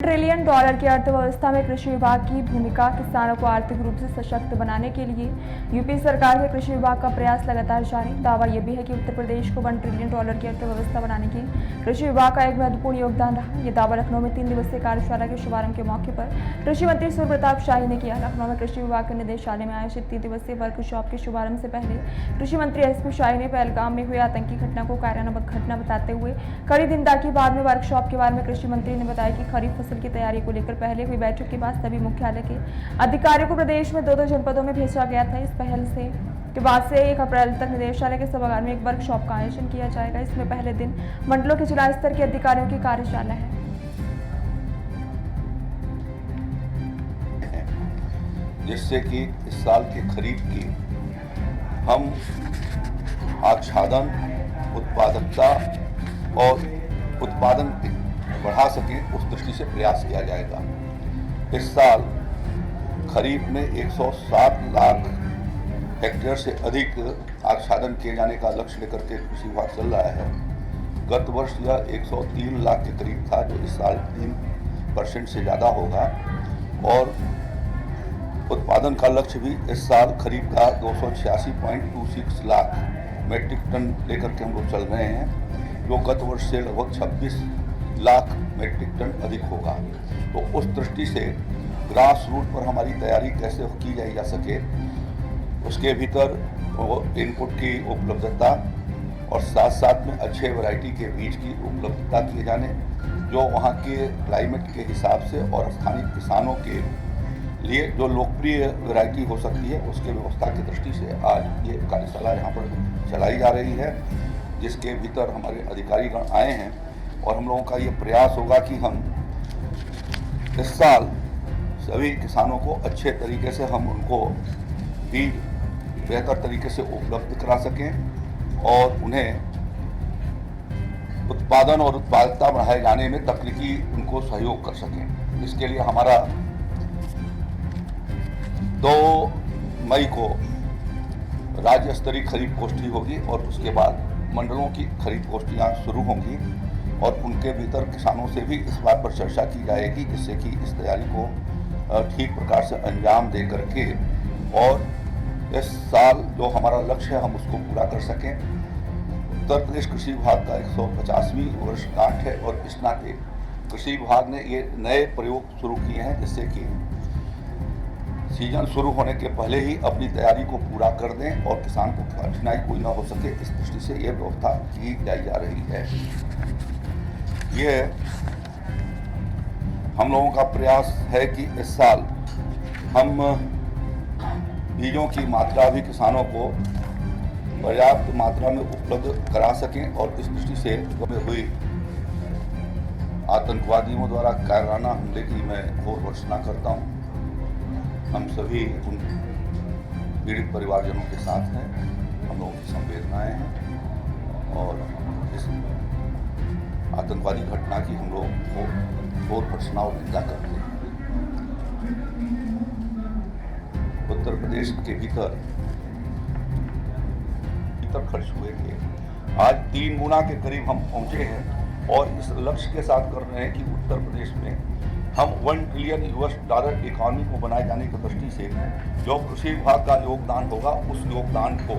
Trillion dollar की अर्थव्यवस्था में कृषि विभाग की भूमिका, किसानों को आर्थिक रूप से सशक्त बनाने के लिए यूपी सरकार के कृषि विभाग का प्रयास लगातार जारी। दावा यह भी है कि उत्तर प्रदेश को 1 ट्रिलियन डॉलर की अर्थव्यवस्था बनाने के कृषि विभाग का एक महत्वपूर्ण योगदान रहा। यह दावा लखनऊ में 3 दिवसीय कार्यशाला के शुभारंभ के मौके पर कृषि मंत्री सूर्य प्रताप शाही ने किया। लखनऊ में कृषि विभाग के निदेशालय में आयोजित 3 दिवसीय वर्कशॉप के शुभारंभ से पहले कृषि मंत्री एसपी शाही ने पहलगाम में हुई आतंकी घटना को कायराना घटना बताते हुए कड़ी निंदा की। बाद में वर्कशॉप के बारे में कृषि मंत्री ने बताया कि खरीफ फसल की तैयारी को लेकर पहले हुई बैठक के बाद सभी मुख्यालय के अधिकारियों को प्रदेश में 2-2 जनपदों में भेजा गया था। इस पहल से के बाद से 1 अप्रैल तक निदेशालय के सभागार में एक वर्कशॉप का आयोजन किया जाएगा। इसमें पहले दिन मंडलों के जिला स्तर के अधिकारियों की कार्यशाला है, जिससे कि इस साल के खरीफ की हम आच्छादन, उत्पादकता और उत्पादन बढ़ा सकें, उस दृष्टि से प्रयास किया जाएगा। इस साल खरीफ में 107 लाख हेक्टेयर से अधिक आच्छादन किए जाने का लक्ष्य लेकर के कृषि विभाग चल रहा है। गत वर्ष यह 103 लाख के करीब था, जो इस साल 3% से ज़्यादा होगा। और उत्पादन का लक्ष्य भी इस साल खरीफ का 286.26 लाख मीट्रिक टन लेकर के हम लोग चल रहे हैं, जो गत वर्ष से लगभग 26 लाख मीट्रिक टन अधिक होगा। तो उस दृष्टि से ग्रास रूट पर हमारी तैयारी कैसे की जा सके, उसके भीतर इनपुट की उपलब्धता और साथ साथ में अच्छे वैरायटी के बीज की उपलब्धता किए जाने, जो वहाँ के क्लाइमेट के हिसाब से और स्थानीय किसानों के लिए जो लोकप्रिय वैरायटी हो सकती है, उसके व्यवस्था की दृष्टि से आज ये कार्यशाला यहाँ पर चलाई जा रही है, जिसके भीतर हमारे अधिकारीगण आए हैं। और हम लोगों का ये प्रयास होगा कि हम इस साल सभी किसानों को अच्छे तरीके से हम उनको बीज बेहतर तरीके से उपलब्ध करा सकें और उन्हें उत्पादन और उत्पादकता बढ़ाए जाने में तकनीकी उनको सहयोग कर सकें। इसके लिए हमारा 2 मई को राज्य स्तरीय खरीद गोष्ठी होगी और उसके बाद मंडलों की खरीद गोष्ठियाँ शुरू होंगी और उनके भीतर किसानों से भी इस बात पर चर्चा की जाएगी, जिससे कि इस तैयारी को ठीक प्रकार से अंजाम दे करके और इस साल जो हमारा लक्ष्य है हम उसको पूरा कर सकें। उत्तर प्रदेश कृषि विभाग का 150वीं वर्षगांठ है और इस नाते कृषि विभाग ने ये नए प्रयोग शुरू किए हैं, जिससे कि सीजन शुरू होने के पहले ही अपनी तैयारी को पूरा कर दें और किसान को कठिनाई कोई ना हो सके, इस दृष्टि से ये व्यवस्था की जा रही है। ये हम लोगों का प्रयास है कि इस साल हम बीजों की मात्रा भी किसानों को पर्याप्त मात्रा में उपलब्ध करा सकें और इस दृष्टि से हुई आतंकवादियों द्वारा कायराना हमले की मैं घोर भर्त्सना करता हूँ। हम सभी उन पीड़ित परिवारजनों के साथ हैं, हम लोगों की संवेदनाएं हैं और इस आतंकवादी घटना की हम लोग घोर भर्त्सना और निंदा करते हैं। उत्तर प्रदेश के भीतर खर्च हुए थे, आज 3 गुना के करीब हम पहुंचे हैं और इस लक्ष्य के साथ कर रहे हैं कि उत्तर प्रदेश में हम 1 ट्रिलियन US डॉलर इकॉनमी को बनाए जाने की दृष्टि से जो कृषि विभाग का योगदान होगा, उस योगदान को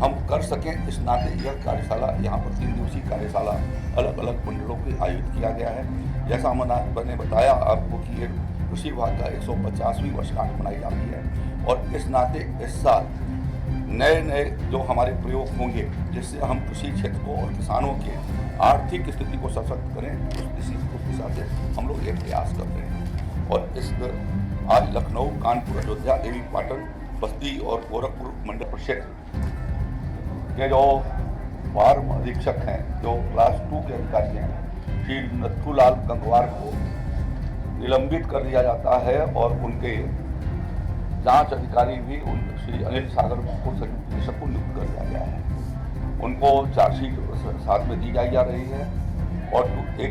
हम कर सकें। इस नाते यह कार्यशाला यहाँ पर 3 दिवसीय कार्यशाला अलग अलग मंडलों के आयोजित किया गया है। जैसा मैंने बताया आपको कि ये कृषि विभाग का 150वीं वर्षगांठ मनाई जाती है और इस नाते इस साल नए जो हमारे प्रयोग होंगे, जिससे हम कृषि क्षेत्र को और किसानों के आर्थिक स्थिति को सशक्त करें, उस दिशा से हम लोग ये प्रयास कर रहे हैं। और इस आज लखनऊ, कानपुर, अयोध्या, देवी पाटन, बस्ती और गोरखपुर मंडल परिषद के जो फार्म अधीक्षक हैं, जो क्लास 2 के अधिकारी हैं, श्री नथुलाल गंगवार को निलंबित कर दिया जाता है और उनके जांच अधिकारी भी श्री अनिल सागर को संयुक्त निदेशक को नियुक्त कर दिया गया है। उनको चार्जशीट साथ में दी जा रही है और एक